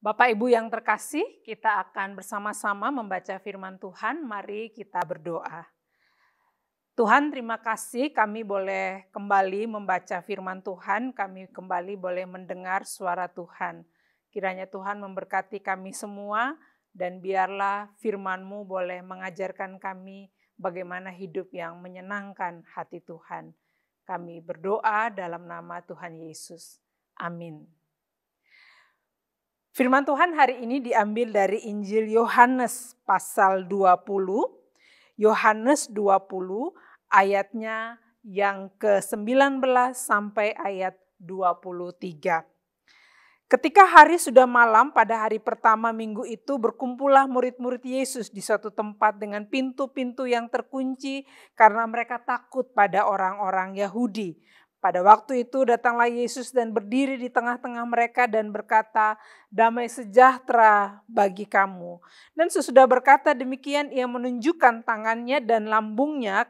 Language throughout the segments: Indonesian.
Bapak Ibu yang terkasih, kita akan bersama-sama membaca firman Tuhan. Mari kita berdoa. Tuhan, terima kasih kami boleh kembali membaca firman Tuhan, kami kembali boleh mendengar suara Tuhan. Kiranya Tuhan memberkati kami semua dan biarlah firman-Mu boleh mengajarkan kami bagaimana hidup yang menyenangkan hati Tuhan. Kami berdoa dalam nama Tuhan Yesus. Amin. Firman Tuhan hari ini diambil dari Injil Yohanes pasal 20. Yohanes 20 ayatnya yang ke-19 sampai ayat 23. Ketika hari sudah malam pada hari pertama minggu itu, berkumpullah murid-murid Yesus di suatu tempat dengan pintu-pintu yang terkunci karena mereka takut pada orang-orang Yahudi. Pada waktu itu datanglah Yesus dan berdiri di tengah-tengah mereka dan berkata, "Damai sejahtera bagi kamu." Dan sesudah berkata demikian, ia menunjukkan tangannya dan lambungnya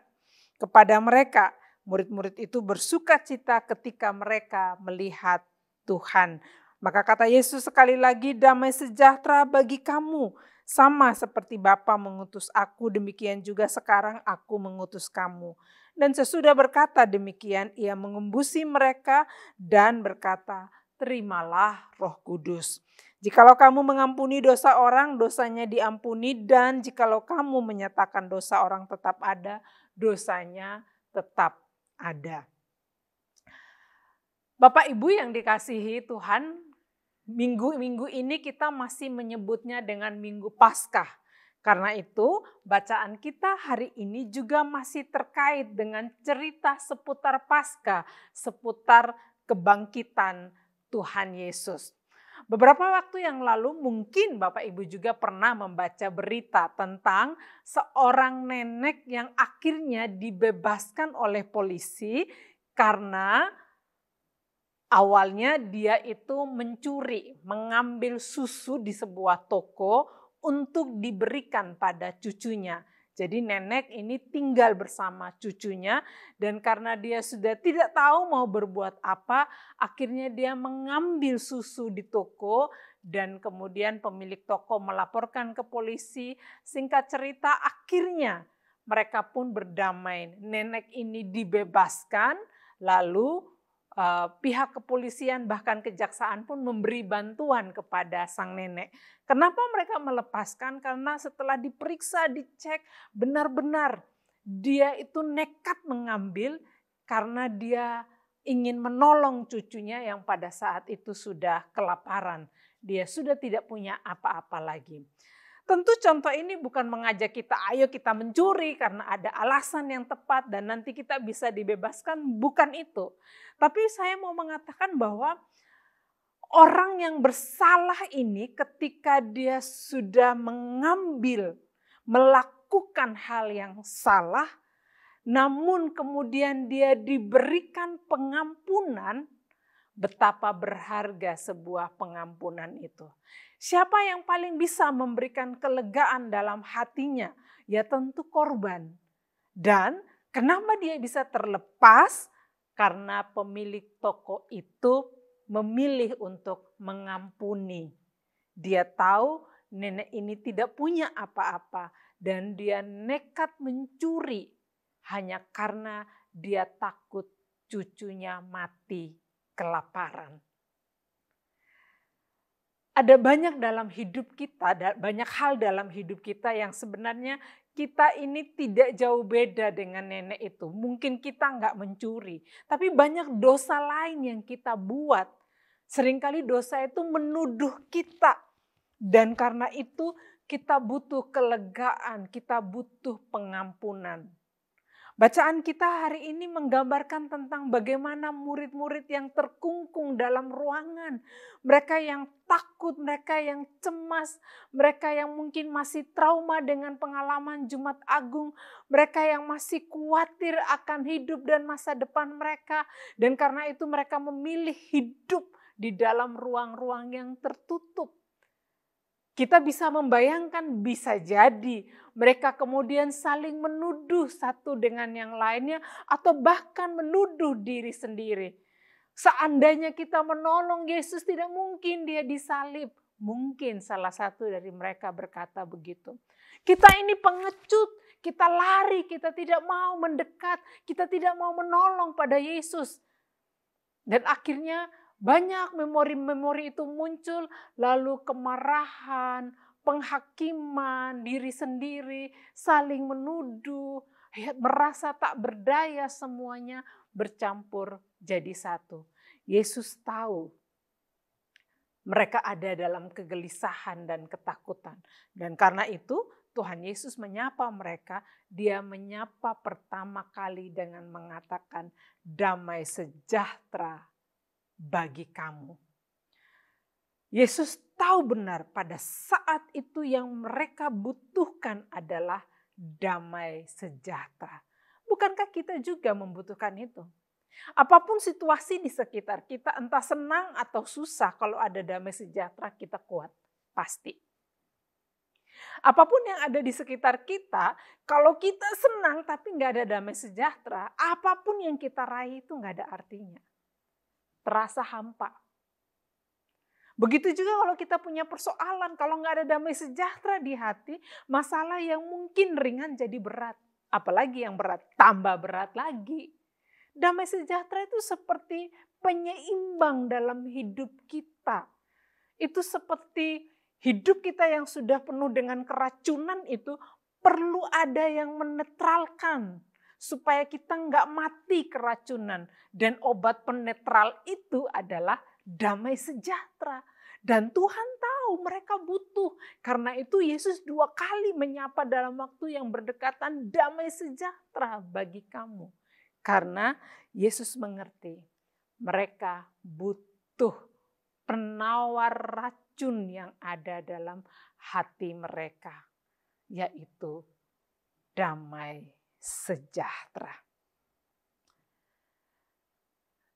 kepada mereka. Murid-murid itu bersukacita ketika mereka melihat Tuhan. Maka kata Yesus sekali lagi, "Damai sejahtera bagi kamu. Sama seperti Bapa mengutus aku, demikian juga sekarang aku mengutus kamu." Dan sesudah berkata demikian, ia mengembusi mereka dan berkata, "Terimalah Roh Kudus. Jikalau kamu mengampuni dosa orang, dosanya diampuni, dan jikalau kamu menyatakan dosa orang tetap ada, dosanya tetap ada." Bapak Ibu yang dikasihi Tuhan, minggu ini kita masih menyebutnya dengan Minggu Paskah. Karena itu bacaan kita hari ini juga masih terkait dengan cerita seputar Paskah, seputar kebangkitan Tuhan Yesus. Beberapa waktu yang lalu mungkin Bapak Ibu juga pernah membaca berita tentang seorang nenek yang akhirnya dibebaskan oleh polisi karena awalnya dia itu mencuri, mengambil susu di sebuah toko untuk diberikan pada cucunya. Jadi nenek ini tinggal bersama cucunya dan karena dia sudah tidak tahu mau berbuat apa, akhirnya dia mengambil susu di toko dan kemudian pemilik toko melaporkan ke polisi. Singkat cerita akhirnya mereka pun berdamai. Nenek ini dibebaskan, lalu pihak kepolisian bahkan kejaksaan pun memberi bantuan kepada sang nenek. Kenapa mereka melepaskan? Karena setelah diperiksa, dicek benar-benar dia itu nekat mengambil karena dia ingin menolong cucunya yang pada saat itu sudah kelaparan. Dia sudah tidak punya apa-apa lagi. Tentu contoh ini bukan mengajak kita, ayo kita mencuri karena ada alasan yang tepat dan nanti kita bisa dibebaskan, bukan itu. Tapi saya mau mengatakan bahwa orang yang bersalah ini ketika dia sudah melakukan hal yang salah, namun kemudian dia diberikan pengampunan, betapa berharga sebuah pengampunan itu. Siapa yang paling bisa memberikan kelegaan dalam hatinya? Ya tentu korban. Dan kenapa dia bisa terlepas? Karena pemilik toko itu memilih untuk mengampuni. Dia tahu nenek ini tidak punya apa-apa dan dia nekat mencuri hanya karena dia takut cucunya mati kelaparan. Ada banyak dalam hidup kita, banyak hal dalam hidup kita yang sebenarnya kita ini tidak jauh beda dengan nenek itu. Mungkin kita nggak mencuri, tapi banyak dosa lain yang kita buat. Seringkali dosa itu menuduh kita. Dan karena itu kita butuh kelegaan, kita butuh pengampunan. Bacaan kita hari ini menggambarkan tentang bagaimana murid-murid yang terkungkung dalam ruangan. Mereka yang takut, mereka yang cemas, mereka yang mungkin masih trauma dengan pengalaman Jumat Agung. Mereka yang masih khawatir akan hidup dan masa depan mereka. Dan karena itu mereka memilih hidup di dalam ruang-ruang yang tertutup. Kita bisa membayangkan bisa jadi mereka kemudian saling menuduh satu dengan yang lainnya atau bahkan menuduh diri sendiri. Seandainya kita menolong Yesus, tidak mungkin dia disalib. Mungkin salah satu dari mereka berkata begitu. Kita ini pengecut, kita lari, kita tidak mau mendekat, kita tidak mau menolong pada Yesus. Dan akhirnya banyak memori-memori itu muncul, lalu kemarahan, penghakiman diri sendiri, saling menuduh, merasa tak berdaya, semuanya bercampur jadi satu. Yesus tahu mereka ada dalam kegelisahan dan ketakutan. Dan karena itu Tuhan Yesus menyapa mereka. Dia menyapa pertama kali dengan mengatakan damai sejahtera bagi kamu. Yesus tahu benar pada saat itu yang mereka butuhkan adalah damai sejahtera. Bukankah kita juga membutuhkan itu? Apapun situasi di sekitar kita, entah senang atau susah, kalau ada damai sejahtera kita kuat, pasti. Apapun yang ada di sekitar kita, kalau kita senang tapi nggak ada damai sejahtera, apapun yang kita raih itu nggak ada artinya. Terasa hampa. Begitu juga kalau kita punya persoalan, kalau nggak ada damai sejahtera di hati, masalah yang mungkin ringan jadi berat. Apalagi yang berat, tambah berat lagi. Damai sejahtera itu seperti penyeimbang dalam hidup kita. Itu seperti hidup kita yang sudah penuh dengan keracunan itu perlu ada yang menetralkan. Supaya kita nggak mati keracunan. Dan obat penetral itu adalah damai sejahtera. Dan Tuhan tahu mereka butuh. Karena itu Yesus 2 kali menyapa dalam waktu yang berdekatan, damai sejahtera bagi kamu. Karena Yesus mengerti mereka butuh penawar racun yang ada dalam hati mereka, yaitu damai sejahtera.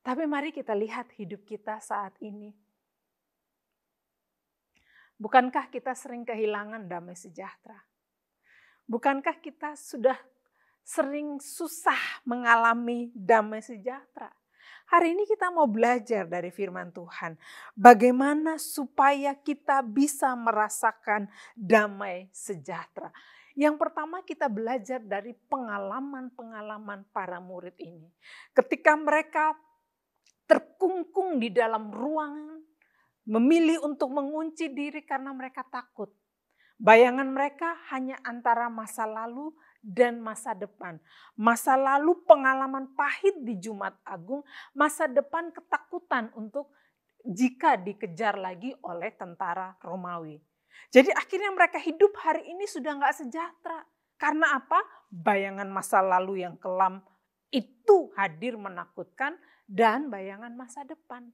Tapi mari kita lihat hidup kita saat ini. Bukankah kita sering kehilangan damai sejahtera? Bukankah kita sudah sering susah mengalami damai sejahtera? Hari ini kita mau belajar dari firman Tuhan. Bagaimana supaya kita bisa merasakan damai sejahtera. Yang pertama kita belajar dari pengalaman-pengalaman para murid ini. Ketika mereka terkungkung di dalam ruangan, memilih untuk mengunci diri karena mereka takut. Bayangan mereka hanya antara masa lalu dan masa depan. Masa lalu pengalaman pahit di Jumat Agung, masa depan ketakutan untuk jika dikejar lagi oleh tentara Romawi. Jadi akhirnya mereka hidup hari ini sudah nggak sejahtera. Karena apa? Bayangan masa lalu yang kelam itu hadir menakutkan dan bayangan masa depan.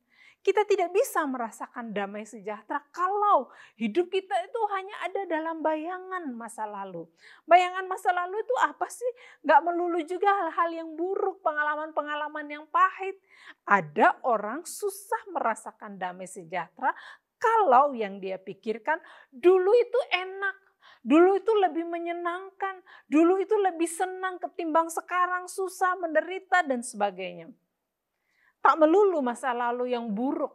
Kita tidak bisa merasakan damai sejahtera kalau hidup kita itu hanya ada dalam bayangan masa lalu. Bayangan masa lalu itu apa sih? Gak melulu juga hal-hal yang buruk, pengalaman-pengalaman yang pahit. Ada orang susah merasakan damai sejahtera kalau yang dia pikirkan dulu itu enak. Dulu itu lebih menyenangkan, dulu itu lebih senang ketimbang sekarang susah, menderita dan sebagainya. Tak melulu masa lalu yang buruk,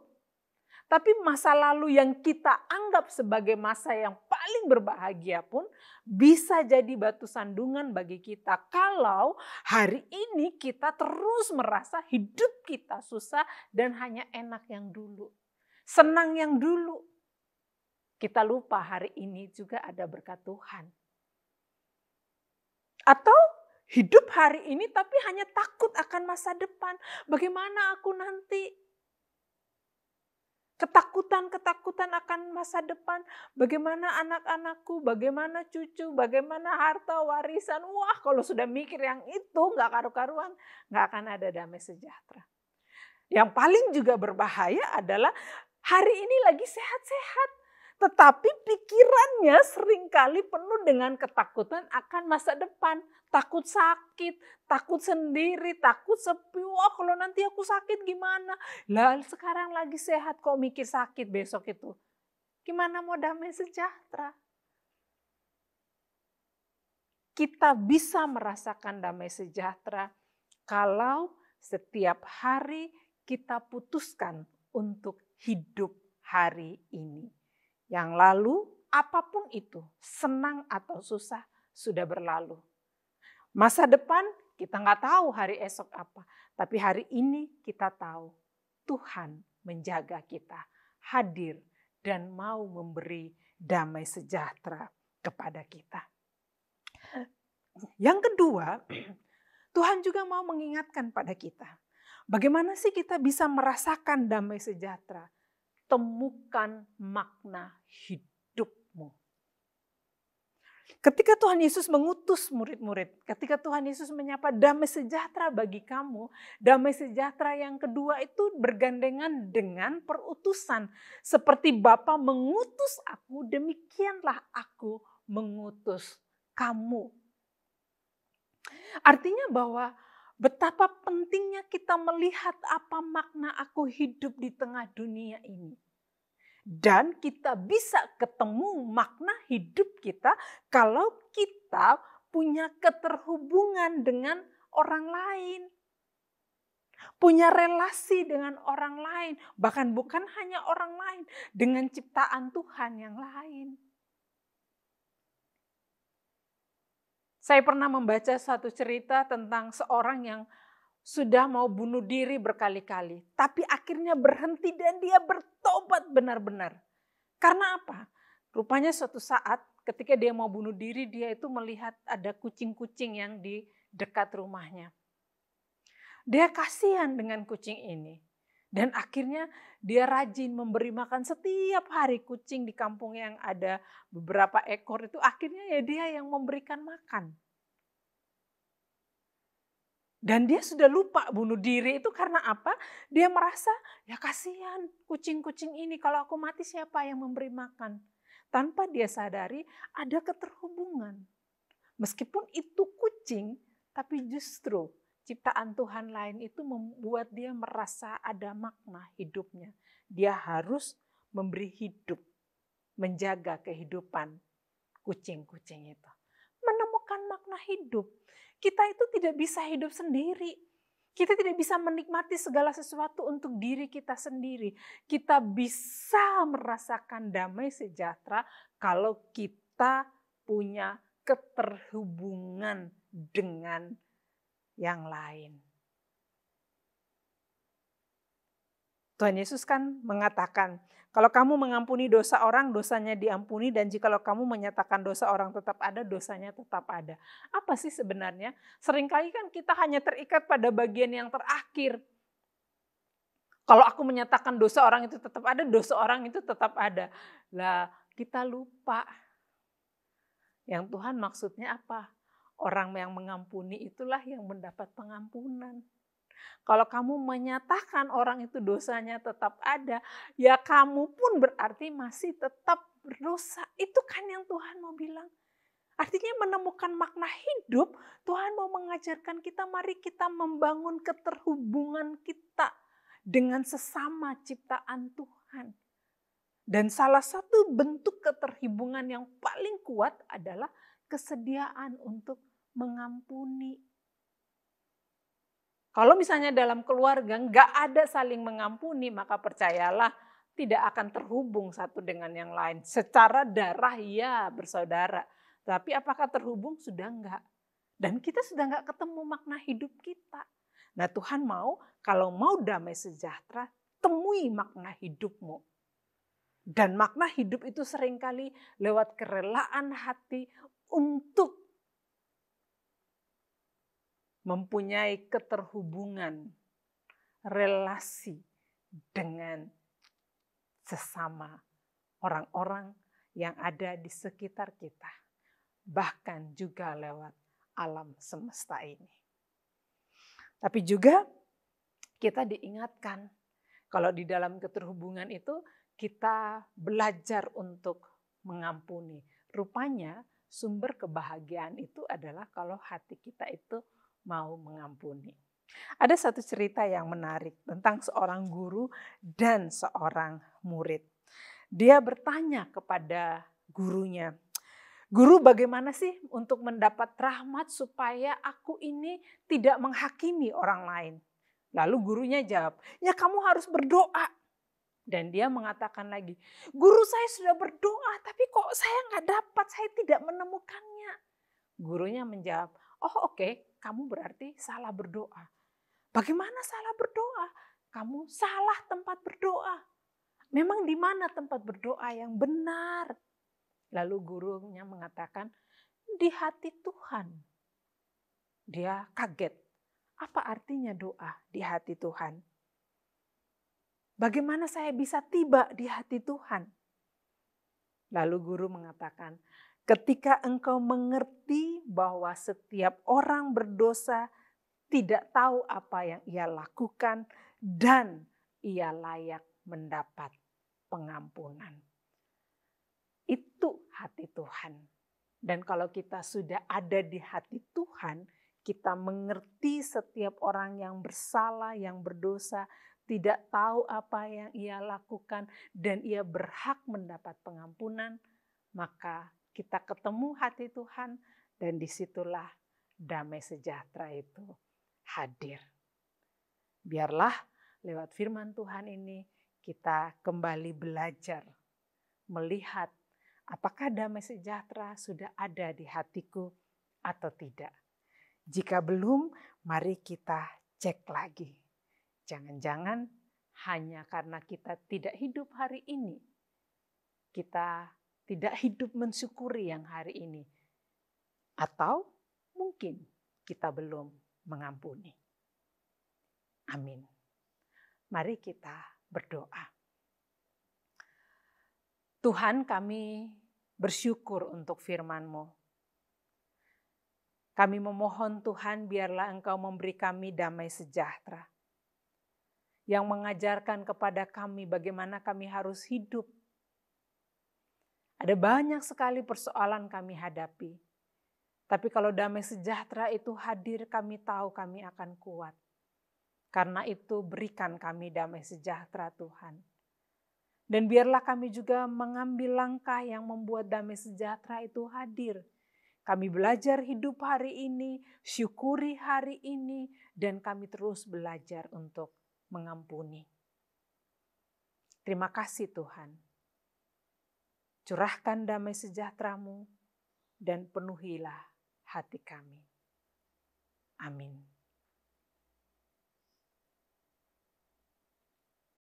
tapi masa lalu yang kita anggap sebagai masa yang paling berbahagia pun bisa jadi batu sandungan bagi kita kalau hari ini kita terus merasa hidup kita susah dan hanya enak yang dulu, senang yang dulu. Kita lupa hari ini juga ada berkat Tuhan. Atau hidup hari ini tapi hanya takut akan masa depan. Bagaimana aku nanti? Ketakutan akan masa depan. Bagaimana anak-anakku, bagaimana cucu, bagaimana harta warisan. Wah, kalau sudah mikir yang itu gak karu-karuan, gak akan ada damai sejahtera. Yang paling juga berbahaya adalah hari ini lagi sehat-sehat. Tetapi pikirannya seringkali penuh dengan ketakutan akan masa depan. Takut sakit, takut sendiri, takut sepi. Wah, kalau nanti aku sakit gimana? Lah sekarang lagi sehat kok mikir sakit besok itu. Gimana mau damai sejahtera? Kita bisa merasakan damai sejahtera kalau setiap hari kita putuskan untuk hidup hari ini. Yang lalu, apapun itu, senang atau susah, sudah berlalu. Masa depan kita nggak tahu hari esok apa, tapi hari ini kita tahu Tuhan menjaga kita, hadir dan mau memberi damai sejahtera kepada kita. Yang kedua, Tuhan juga mau mengingatkan pada kita, bagaimana sih kita bisa merasakan damai sejahtera? Temukan makna hidupmu. Ketika Tuhan Yesus mengutus murid-murid, ketika Tuhan Yesus menyapa damai sejahtera bagi kamu, damai sejahtera yang kedua itu bergandengan dengan perutusan. Seperti Bapa mengutus aku, demikianlah aku mengutus kamu. Artinya bahwa betapa pentingnya kita melihat apa makna aku hidup di tengah dunia ini. Dan kita bisa ketemu makna hidup kita kalau kita punya keterhubungan dengan orang lain. Punya relasi dengan orang lain. Bahkan bukan hanya orang lain, dengan ciptaan Tuhan yang lain. Saya pernah membaca satu cerita tentang seorang yang sudah mau bunuh diri berkali-kali. Tapi akhirnya berhenti dan dia bertobat benar-benar. Karena apa? Rupanya suatu saat ketika dia mau bunuh diri, dia itu melihat ada kucing-kucing yang di dekat rumahnya. Dia kasihan dengan kucing ini. Dan akhirnya dia rajin memberi makan setiap hari kucing di kampung yang ada beberapa ekor itu. Akhirnya ya dia yang memberikan makan. Dan dia sudah lupa bunuh diri itu karena apa? Dia merasa ya kasihan kucing-kucing ini, kalau aku mati siapa yang memberi makan? Tanpa dia sadari ada keterhubungan. Meskipun itu kucing, tapi justru ciptaan Tuhan lain itu membuat dia merasa ada makna hidupnya. Dia harus memberi hidup, menjaga kehidupan kucing-kucing itu. Menemukan makna hidup. Kita itu tidak bisa hidup sendiri. Kita tidak bisa menikmati segala sesuatu untuk diri kita sendiri. Kita bisa merasakan damai sejahtera kalau kita punya keterhubungan dengan yang lain. Tuhan Yesus kan mengatakan, kalau kamu mengampuni dosa orang, dosanya diampuni, dan jikalau kamu menyatakan dosa orang tetap ada, dosanya tetap ada. Apa sih sebenarnya? Seringkali kan kita hanya terikat pada bagian yang terakhir. Kalau aku menyatakan dosa orang itu tetap ada, dosa orang itu tetap ada. Lah, kita lupa. Yang Tuhan maksudnya apa? Orang yang mengampuni itulah yang mendapat pengampunan. Kalau kamu menyatakan orang itu dosanya tetap ada, ya kamu pun berarti masih tetap berdosa. Itu kan yang Tuhan mau bilang. Artinya menemukan makna hidup, Tuhan mau mengajarkan kita, mari kita membangun keterhubungan kita dengan sesama ciptaan Tuhan. Dan salah satu bentuk keterhubungan yang paling kuat adalah kesediaan untuk mengampuni. Kalau misalnya dalam keluarga nggak ada saling mengampuni, maka percayalah tidak akan terhubung satu dengan yang lain. Secara darah ya bersaudara, tapi apakah terhubung? Sudah enggak. Dan kita sudah enggak ketemu makna hidup kita. Nah Tuhan mau, kalau mau damai sejahtera, temui makna hidupmu. Dan makna hidup itu seringkali lewat kerelaan hati untuk mempunyai keterhubungan, relasi dengan sesama orang-orang yang ada di sekitar kita. Bahkan juga lewat alam semesta ini. Tapi juga kita diingatkan kalau di dalam keterhubungan itu kita belajar untuk mengampuni. Rupanya sumber kebahagiaan itu adalah kalau hati kita itu mau mengampuni. Ada satu cerita yang menarik tentang seorang guru dan seorang murid. Dia bertanya kepada gurunya, "Guru, bagaimana sih untuk mendapat rahmat supaya aku ini tidak menghakimi orang lain?" Lalu gurunya jawab, ya kamu harus berdoa. Dan dia mengatakan lagi, guru saya sudah berdoa tapi kok saya nggak dapat, saya tidak menemukannya. Gurunya menjawab, oh oke, kamu berarti salah berdoa. Bagaimana salah berdoa? Kamu salah tempat berdoa. Memang di mana tempat berdoa yang benar? Lalu gurunya mengatakan, di hati Tuhan. Dia kaget. Apa artinya doa di hati Tuhan? Bagaimana saya bisa tiba di hati Tuhan? Lalu guru mengatakan, ketika engkau mengerti bahwa setiap orang berdosa tidak tahu apa yang ia lakukan dan ia layak mendapat pengampunan. Itu hati Tuhan. Dan kalau kita sudah ada di hati Tuhan, kita mengerti setiap orang yang bersalah, yang berdosa, tidak tahu apa yang ia lakukan, dan ia berhak mendapat pengampunan, maka kita ketemu hati Tuhan, dan disitulah damai sejahtera itu hadir. Biarlah lewat firman Tuhan ini kita kembali belajar, melihat apakah damai sejahtera sudah ada di hatiku atau tidak. Jika belum, mari kita cek lagi. Jangan-jangan hanya karena kita tidak hidup hari ini, kita tidak hidup mensyukuri yang hari ini. Atau mungkin kita belum mengampuni. Amin. Mari kita berdoa. Tuhan, kami bersyukur untuk firman-Mu. Kami memohon Tuhan, biarlah Engkau memberi kami damai sejahtera. Yang mengajarkan kepada kami bagaimana kami harus hidup. Ada banyak sekali persoalan kami hadapi. Tapi kalau damai sejahtera itu hadir, kami tahu kami akan kuat. Karena itu berikan kami damai sejahtera Tuhan. Dan biarlah kami juga mengambil langkah yang membuat damai sejahtera itu hadir. Kami belajar hidup hari ini, syukuri hari ini, dan kami terus belajar untuk mengampuni. Terima kasih Tuhan. Curahkan damai sejahtera-Mu dan penuhilah hati kami. Amin.